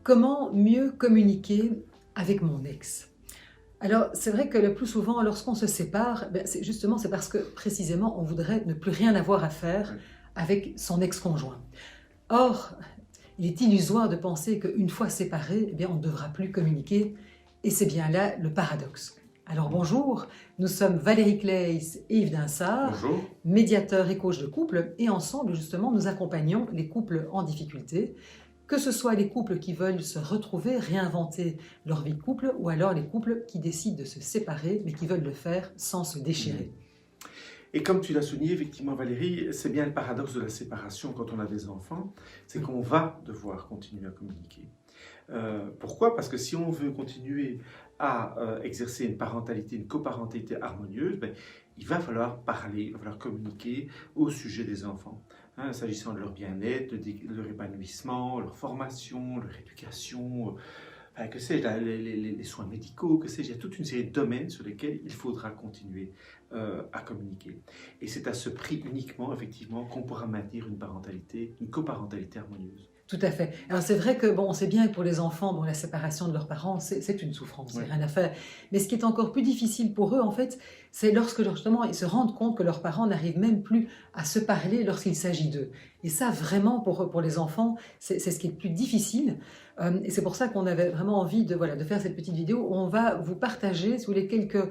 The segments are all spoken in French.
Comment mieux communiquer avec mon ex? Alors, c'est vrai que le plus souvent, lorsqu'on se sépare, c'est parce que précisément, on voudrait ne plus rien avoir à faire avec son ex-conjoint. Or, il est illusoire de penser qu'une fois séparés, on ne devra plus communiquer, et c'est bien là le paradoxe. Alors bonjour, nous sommes Valérie Claes et Yves Dinsart, Bonjour. médiateurs et coachs de couple, et ensemble justement nous accompagnons les couples en difficulté, que ce soit les couples qui veulent se retrouver, réinventer leur vie de couple, ou alors les couples qui décident de se séparer, mais qui veulent le faire sans se déchirer. Et comme tu l'as souligné, effectivement Valérie, c'est bien le paradoxe de la séparation quand on a des enfants, c'est qu'on va devoir continuer à communiquer. Pourquoi? Parce que si on veut continuer à exercer une parentalité, une coparentalité harmonieuse, il va falloir parler, il va falloir communiquer au sujet des enfants. S'agissant de leur bien-être, de leur épanouissement, leur formation, leur éducation, que sais-je, les soins médicaux, que sais-je, il y a toute une série de domaines sur lesquels il faudra continuer à communiquer. Et c'est à ce prix uniquement, effectivement, qu'on pourra maintenir une parentalité, une coparentalité harmonieuse. Tout à fait. Alors c'est vrai que on sait bien que pour les enfants, la séparation de leurs parents, c'est une souffrance, Oui. rien à faire. Mais ce qui est encore plus difficile pour eux, en fait, c'est lorsque justement ils se rendent compte que leurs parents n'arrivent même plus à se parler lorsqu'il s'agit d'eux. Et ça, vraiment, pour les enfants, c'est ce qui est le plus difficile. Et c'est pour ça qu'on avait vraiment envie de faire cette petite vidéo où on va vous partager, si vous voulez, quelques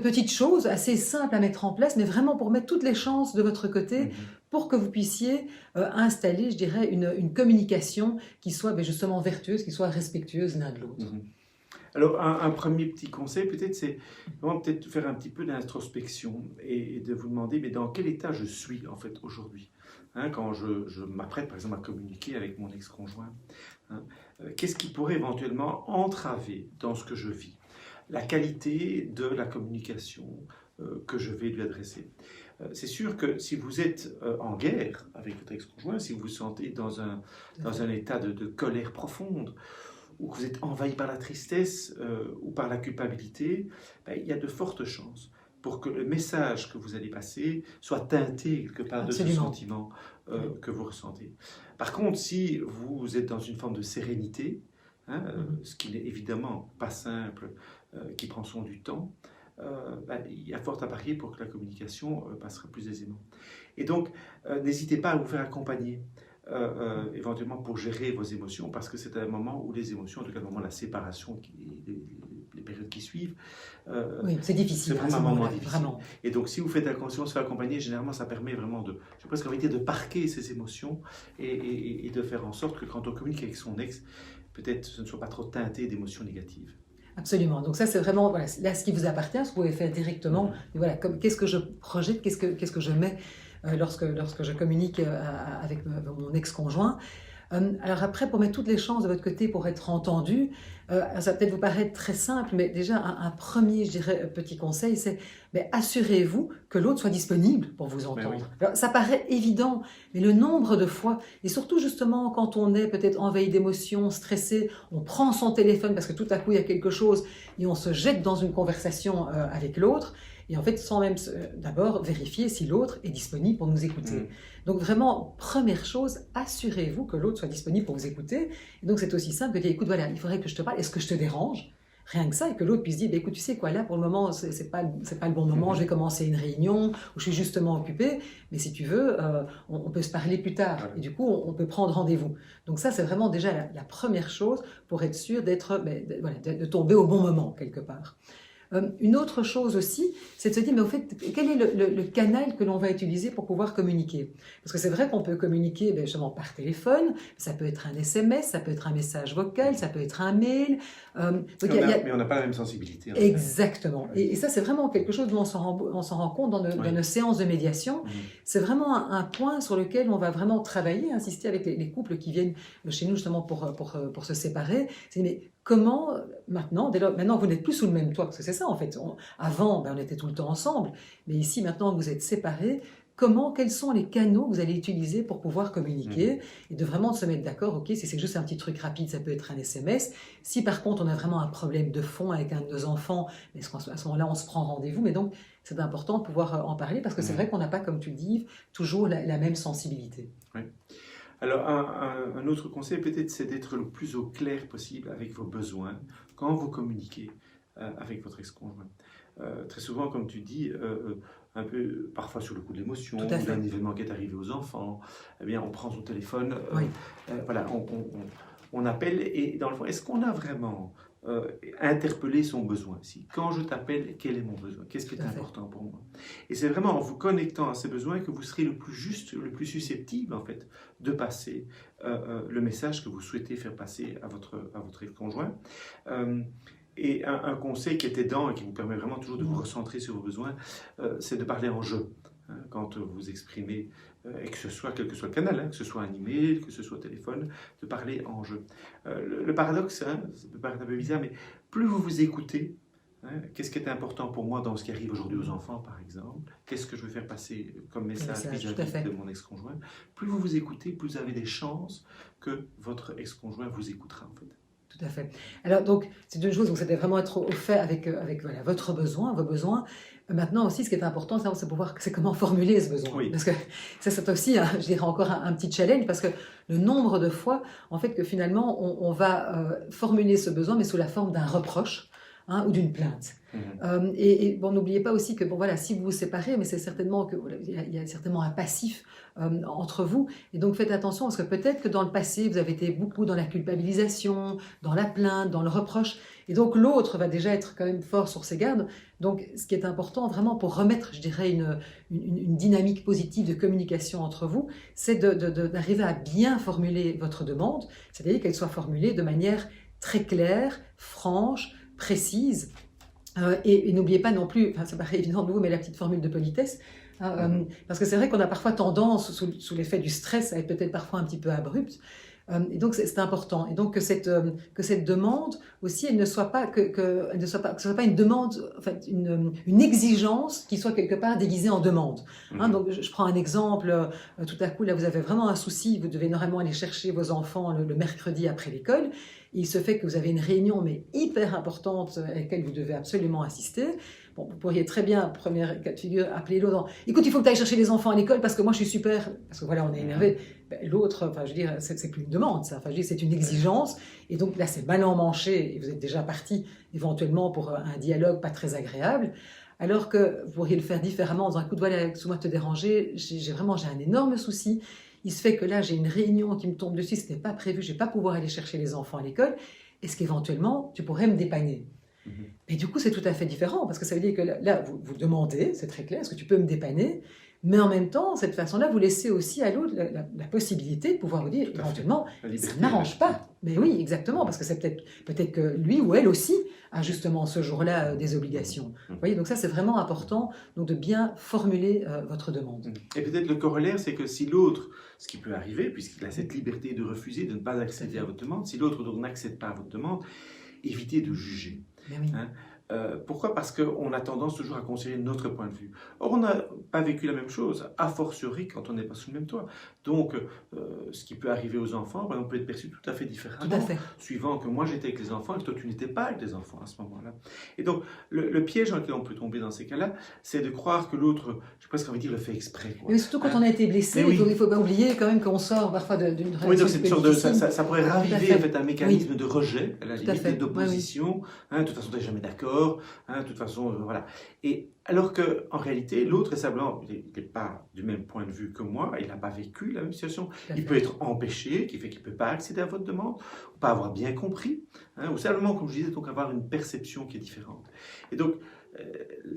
petites choses assez simples à mettre en place, mais vraiment pour mettre toutes les chances de votre côté, pour que vous puissiez installer, je dirais, une communication qui soit justement vertueuse, qui soit respectueuse l'un de l'autre. Alors, un premier petit conseil, peut-être, c'est vraiment peut-être faire un petit peu d'introspection et de vous demander, mais dans quel état je suis, en fait, aujourd'hui, quand je m'apprête, par exemple, à communiquer avec mon ex-conjoint, qu'est-ce qui pourrait éventuellement entraver dans ce que je vis? La qualité de la communication que je vais lui adresser. C'est sûr que si vous êtes en guerre avec votre ex-conjoint, si vous vous sentez dans un état de colère profonde, ou que vous êtes envahi par la tristesse ou par la culpabilité, il y a de fortes chances pour que le message que vous allez passer soit teinté quelque part de ce sentiment que vous ressentez. Par contre, si vous êtes dans une forme de sérénité, ce qui n'est évidemment pas simple, qui prend son du temps, il y a fort à parier pour que la communication passera plus aisément. Et donc, n'hésitez pas à vous faire accompagner, éventuellement pour gérer vos émotions, parce que c'est un moment où les émotions, en tout cas le moment de la séparation, les périodes qui suivent, oui, c'est difficile. C'est vraiment un moment difficile. Vraiment. Et donc, si vous faites attention, se faire accompagner, généralement, ça permet vraiment j'ai presque envie de dire, de parquer ses émotions et de faire en sorte que quand on communique avec son ex, peut-être ce ne soit pas trop teinté d'émotions négatives. Absolument. Donc ça, c'est vraiment là ce qui vous appartient, ce que vous pouvez faire directement. Qu'est-ce que je projette, qu'est-ce que je mets lorsque je communique avec mon ex-conjoint. Alors après, pour mettre toutes les chances de votre côté pour être entendu, ça va peut-être vous paraître très simple, mais déjà un premier, je dirais, petit conseil, c'est assurez-vous que l'autre soit disponible pour vous entendre. Oui. Alors, ça paraît évident, mais le nombre de fois, et surtout justement quand on est peut-être envahi d'émotions, stressé, on prend son téléphone parce que tout à coup il y a quelque chose et on se jette dans une conversation avec l'autre, et en fait sans même d'abord vérifier si l'autre est disponible pour nous écouter. Donc vraiment, première chose, assurez-vous que l'autre soit disponible pour vous écouter. Et donc c'est aussi simple que de dire, écoute, il faudrait que je te parle, est-ce que je te dérange? Rien que ça, et que l'autre puisse dire, écoute, tu sais quoi, là pour le moment, c'est pas le bon moment, je vais commencer une réunion où je suis justement occupée, mais si tu veux, on peut se parler plus tard, et du coup, on peut prendre rendez-vous. Donc ça, c'est vraiment déjà la première chose pour être sûr de tomber au bon moment, quelque part. Une autre chose aussi, c'est de se dire, mais au fait, quel est le canal que l'on va utiliser pour pouvoir communiquer? Parce que c'est vrai qu'on peut communiquer justement par téléphone, ça peut être un SMS, ça peut être un message vocal, ça peut être un mail. Mais on n'a pas la même sensibilité. Exactement. Et ça, c'est vraiment quelque chose dont on s'en rend compte dans nos séances de médiation. C'est vraiment un point sur lequel on va vraiment travailler, insister avec les couples qui viennent chez nous justement pour se séparer. C'est mais comment, maintenant vous n'êtes plus sous le même toit, parce que c'est ça en fait. Avant, on était tout le temps ensemble, mais ici, maintenant, vous êtes séparés. Quels sont les canaux que vous allez utiliser pour pouvoir communiquer et de vraiment se mettre d'accord, ok, si c'est juste un petit truc rapide, ça peut être un SMS. Si par contre, on a vraiment un problème de fond avec un de nos enfants, à ce moment-là, on se prend rendez-vous. Mais donc, c'est important de pouvoir en parler parce que c'est vrai qu'on n'a pas, comme tu le dis, toujours la même sensibilité. Oui. Alors, un autre conseil, peut-être, c'est d'être le plus au clair possible avec vos besoins quand vous communiquez avec votre ex-conjoint. Très souvent, comme tu dis, un peu parfois sur le coup de l'émotion, Tout à ou d'un fait. événement qui est arrivé aux enfants, eh bien, on prend son téléphone, Oui, voilà, on appelle, et dans le fond, est-ce qu'on a vraiment interpellé son besoin ici? Quand je t'appelle, quel est mon besoin? Qu'est-ce qui est tout à fait. important pour moi? Et c'est vraiment en vous connectant à ces besoins que vous serez le plus juste, le plus susceptible, en fait, de passer le message que vous souhaitez faire passer à votre conjoint. Et un conseil qui est aidant et qui vous permet vraiment toujours de vous recentrer sur vos besoins, c'est de parler en jeu. Hein, quand vous exprimez, et que ce soit quel que soit le canal, hein, que ce soit un email, que ce soit téléphone, de parler en jeu. Le paradoxe, hein, ça peut paraître un peu bizarre, mais plus vous vous écoutez, hein, qu'est-ce qui est important pour moi dans ce qui arrive aujourd'hui aux enfants, par exemple? Qu'est-ce que je veux faire passer comme message Tout à vis-à-vis fait. de mon ex-conjoint? Plus vous vous écoutez, plus vous avez des chances que votre ex-conjoint vous écoutera, en fait. Tout à fait. Alors, donc, c'est deux choses. Donc, c'était vraiment être au fait avec voilà, votre besoin, vos besoins. Maintenant aussi, ce qui est important, c'est comment formuler ce besoin. Oui. Parce que ça, c'est aussi, je dirais, encore un petit challenge, parce que le nombre de fois, en fait, que finalement, on va formuler ce besoin, mais sous la forme d'un reproche, hein, ou d'une plainte. Et bon, n'oubliez pas aussi que bon, voilà, si vous vous séparez, mais c'est certainement que voilà, il y a certainement un passif entre vous. Et donc faites attention parce que peut-être que dans le passé, vous avez été beaucoup dans la culpabilisation, dans la plainte, dans le reproche. Et donc l'autre va déjà être quand même fort sur ses gardes. Donc ce qui est important vraiment pour remettre, je dirais, une dynamique positive de communication entre vous, c'est d'arriver à bien formuler votre demande, c'est-à-dire qu'elle soit formulée de manière très claire, franche, précise. Et n'oubliez pas non plus, enfin, ça paraît évident de vous, mais la petite formule de politesse, hein, parce que c'est vrai qu'on a parfois tendance, sous l'effet du stress, à être peut-être parfois un petit peu abrupte. Et donc c'est important. Et donc que cette demande aussi, elle ne soit pas elle ne soit pas, que ce soit pas une demande, en fait, une exigence qui soit quelque part déguisée en demande. Hein, donc je prends un exemple. Tout à coup, là, vous avez vraiment un souci. Vous devez normalement aller chercher vos enfants le mercredi après l'école. Il se fait que vous avez une réunion, mais hyper importante, à laquelle vous devez absolument assister. Bon, vous pourriez très bien, premier cas de figure, appeler l'autre. Écoute, il faut que tu ailles chercher les enfants à l'école parce que moi je suis super. Parce que voilà, on est énervé. Ben, l'autre, enfin, je veux dire, c'est plus une demande, ça. Enfin, je veux dire, c'est une exigence. Et donc là, c'est mal emmanché et vous êtes déjà parti éventuellement pour un dialogue pas très agréable. Alors que vous pourriez le faire différemment en disant écoute, voilà, excuse-moi de te déranger, j'ai un énorme souci. Il se fait que là, j'ai une réunion qui me tombe dessus, ce n'est pas prévu, je ne vais pas pouvoir aller chercher les enfants à l'école. Est-ce qu'éventuellement, tu pourrais me dépanner? Mais du coup, c'est tout à fait différent, parce que ça veut dire que là vous demandez, c'est très clair, est-ce que tu peux me dépanner? Mais en même temps, cette façon-là, vous laissez aussi à l'autre la possibilité de pouvoir vous dire, éventuellement, ça ne m'arrange pas. Mais oui, exactement, parce que c'est peut-être que lui ou elle aussi a justement ce jour-là des obligations. Vous voyez, donc ça, c'est vraiment important donc de bien formuler votre demande. Et peut-être le corollaire, c'est que si l'autre, ce qui peut arriver, puisqu'il a cette liberté de refuser, de ne pas accéder à votre demande, si l'autre donc n'accède pas à votre demande, évitez de juger. Oui. Hein. Pourquoi? Parce qu'on a tendance toujours à considérer notre point de vue. Or, on n'a pas vécu la même chose, a fortiori quand on n'est pas sous le même toit. Donc, ce qui peut arriver aux enfants, par exemple, peut être perçu tout à fait différemment, Tout à fait. suivant que moi j'étais avec les enfants et que toi tu n'étais pas avec les enfants à ce moment-là. Et donc, le piège dans lequel on peut tomber dans ces cas-là, c'est de croire que l'autre, je sais presque envie de dire, le fait exprès. Quoi. Mais surtout quand on a été blessé, oui. il ne faut pas oublier quand même qu'on sort parfois d'une relation. Oui, donc c'est une sorte de, difficile. ça pourrait raviver en fait, un mécanisme de rejet, à la Tout à limite, fait. d'opposition. Hein, de toute façon, tu n'es jamais d'accord. Hein, de toute façon, voilà. Et alors qu'en réalité, l'autre est simplement, il n'est pas du même point de vue que moi, il n'a pas vécu la même situation. Il peut être empêché, qui fait qu'il ne peut pas accéder à votre demande, ou pas avoir bien compris, hein, ou simplement, comme je disais, donc avoir une perception qui est différente. Et donc,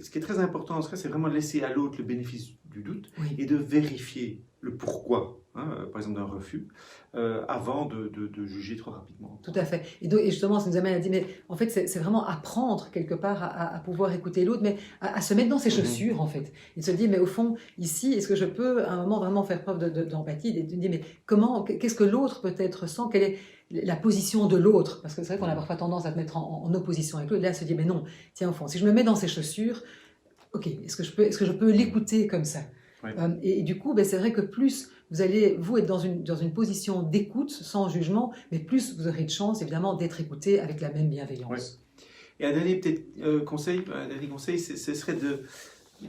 ce qui est très important, c'est vraiment de laisser à l'autre le bénéfice du doute et de vérifier le pourquoi, hein, par exemple d'un refus, avant de juger trop rapidement. Tout à fait. Et justement, ça nous amène à dire, mais en fait, c'est vraiment apprendre quelque part à pouvoir écouter l'autre, mais à se mettre dans ses chaussures, en fait. Et de se dire, mais au fond, ici, est-ce que je peux, à un moment, vraiment faire preuve d'empathie, de dire, mais qu'est-ce que l'autre peut-être ressent, quelle est la position de l'autre? Parce que c'est vrai qu'on a parfois tendance à te mettre en opposition avec l'autre. Là, à se dire, mais non, tiens, au fond, si je me mets dans ses chaussures, ok, est-ce que je peux l'écouter comme ça? Et du coup, c'est vrai que plus vous allez, être dans une position d'écoute, sans jugement, mais plus vous aurez de chance, évidemment, d'être écouté avec la même bienveillance. Et un dernier conseil, ce serait de,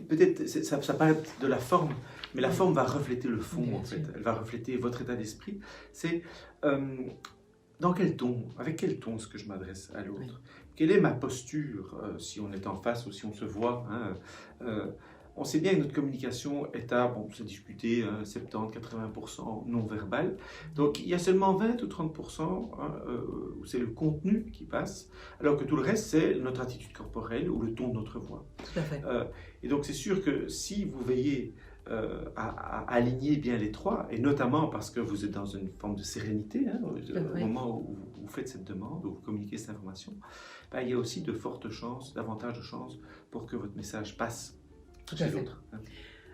peut-être, ça paraît de la forme, mais la forme va refléter le fond, Bien en fait. sûr. Elle va refléter votre état d'esprit. C'est dans quel ton, avec quel ton est-ce que je m'adresse à l'autre? Oui. Quelle est ma posture, si on est en face ou si on se voit, hein, on sait bien que notre communication est à, bon, c'est discuté, 70-80% non-verbal. Donc, il y a seulement 20 ou 30% hein, où c'est le contenu qui passe, alors que tout le reste, c'est notre attitude corporelle ou le ton de notre voix. Tout à fait. Et donc, c'est sûr que si vous veillez à aligner bien les trois, et notamment parce que vous êtes dans une forme de sérénité, hein, au moment où vous faites cette demande, où vous communiquez cette information, ben, il y a aussi de fortes chances, davantage de chances pour que votre message passe. Tout à fait.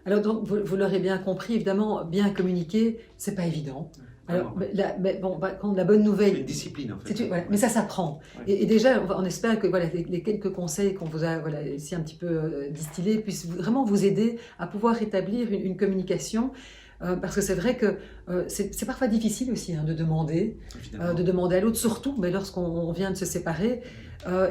Alors, donc, vous l'aurez bien compris, évidemment, bien communiquer, c'est pas évident. Alors, la bonne nouvelle... C'est une discipline, en fait. Voilà, mais ça s'apprend. Ouais. Et déjà, on espère que voilà, les quelques conseils qu'on vous a ici un petit peu distillés puissent vraiment vous aider à pouvoir établir une communication. Parce que c'est vrai que c'est parfois difficile aussi hein, de demander à l'autre, surtout mais lorsqu'on vient de se séparer.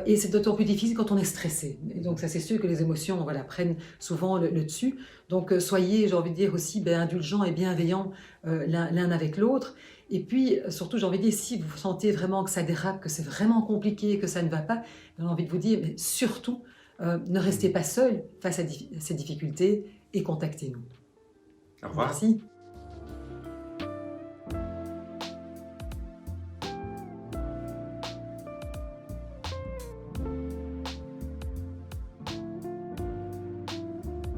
Et c'est d'autant plus difficile quand on est stressé. Et donc ça c'est sûr que les émotions prennent souvent le dessus. Donc soyez, j'ai envie de dire aussi, indulgents et bienveillants l'un avec l'autre. Et puis surtout, j'ai envie de dire, si vous sentez vraiment que ça dérape, que c'est vraiment compliqué, que ça ne va pas, j'ai envie de vous dire, mais surtout, ne restez pas seul face à ces difficultés et contactez-nous. Au revoir. Merci.